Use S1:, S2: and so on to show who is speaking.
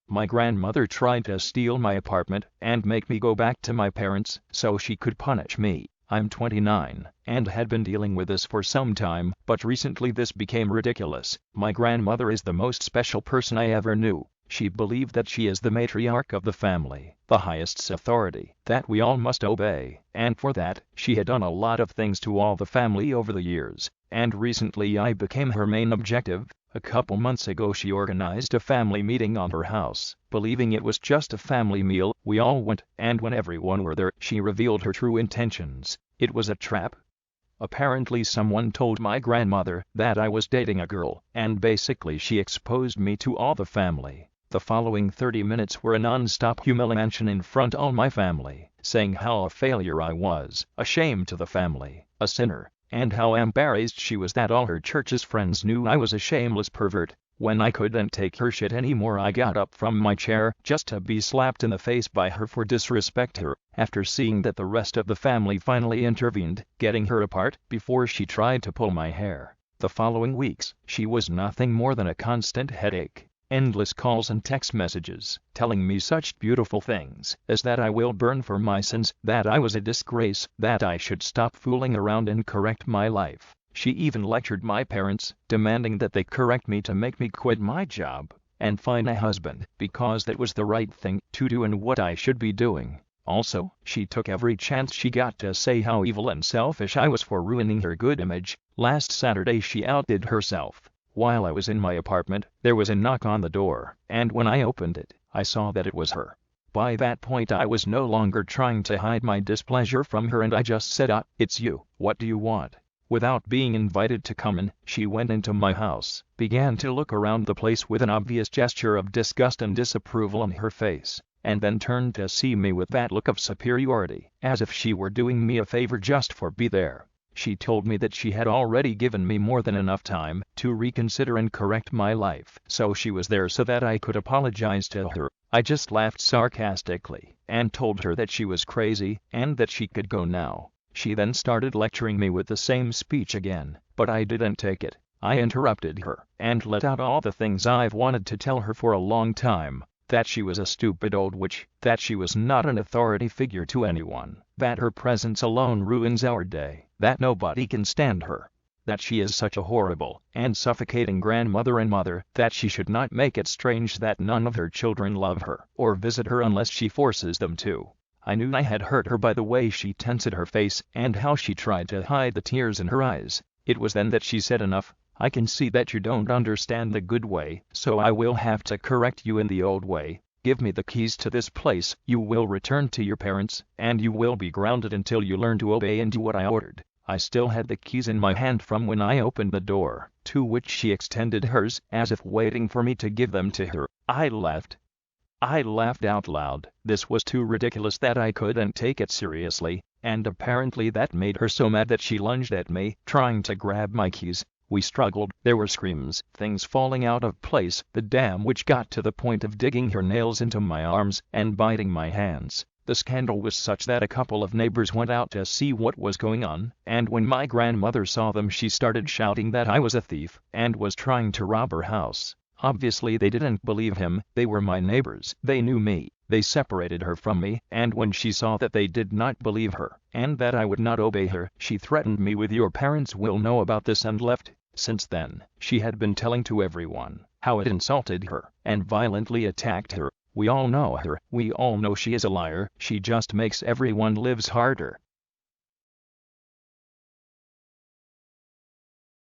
S1: My grandmother tried to steal my apartment and make me go back to my parents so she could punish me. I'm 29 and had been dealing with this for some time, but recently this became ridiculous. My grandmother is the most special person I ever knew. She believed that she is the matriarch of the family, the highest authority, that we all must obey, and for that, she had done a lot of things to all the family over the years, and recently I became her main objective. A couple months ago she organized a family meeting on her house, believing it was just a family meal. We all went, and when everyone were there, she revealed her true intentions. It was a trap. Apparently someone told my grandmother that I was dating a girl, and basically she exposed me to all the family. The following 30 minutes were a non-stop humiliation in front of all my family, saying how a failure I was, a shame to the family, a sinner, and how embarrassed she was that all her church's friends knew I was a shameless pervert. When I couldn't take her shit anymore, I got up from my chair just to be slapped in the face by her for disrespect her. After seeing that the rest of the family finally intervened, getting her apart before she tried to pull my hair. The following weeks, she was nothing more than a constant headache. Endless calls and text messages, telling me such beautiful things as that I will burn for my sins, that I was a disgrace, that I should stop fooling around and correct my life. She even lectured my parents, demanding that they correct me to make me quit my job and find a husband, because that was the right thing to do and what I should be doing. Also, she took every chance she got to say how evil and selfish I was for ruining her good image. Last Saturday she outdid herself. While I was in my apartment, there was a knock on the door, and when I opened it, I saw that it was her. By that point I was no longer trying to hide my displeasure from her, and I just said, "It's you, what do you want?" Without being invited to come in, she went into my house, began to look around the place with an obvious gesture of disgust and disapproval on her face, and then turned to see me with that look of superiority, as if she were doing me a favor just for being there. She told me that she had already given me more than enough time to reconsider and correct my life, so she was there so that I could apologize to her. I just laughed sarcastically and told her that she was crazy and that she could go now. She then started lecturing me with the same speech again, but I didn't take it. I interrupted her and let out all the things I've wanted to tell her for a long time. That she was a stupid old witch, that she was not an authority figure to anyone, that her presence alone ruins our day, that nobody can stand her, that she is such a horrible and suffocating grandmother and mother, that she should not make it strange that none of her children love her or visit her unless she forces them to. I knew I had hurt her by the way she tensed her face and how she tried to hide the tears in her eyes. It was then that she said, "Enough. I can see that you don't understand the good way, so I will have to correct you in the old way. Give me the keys to this place, you will return to your parents, and you will be grounded until you learn to obey and do what I ordered." I still had the keys in my hand from when I opened the door, to which she extended hers, as if waiting for me to give them to her. I laughed. I laughed out loud. This was too ridiculous that I couldn't take it seriously, and apparently that made her so mad that she lunged at me, trying to grab my keys. We struggled, there were screams, things falling out of place, the damn witch got to the point of digging her nails into my arms and biting my hands. The scandal was such that a couple of neighbors went out to see what was going on, and when my grandmother saw them she started shouting that I was a thief and was trying to rob her house. Obviously they didn't believe him, they were my neighbors, they knew me. They separated her from me, and when she saw that they did not believe her, and that I would not obey her, she threatened me with "Your parents will know about this," and left. Since then, she had been telling to everyone how it insulted her and violently attacked her. We all know her, we all know she is a liar, she just makes everyone lives harder.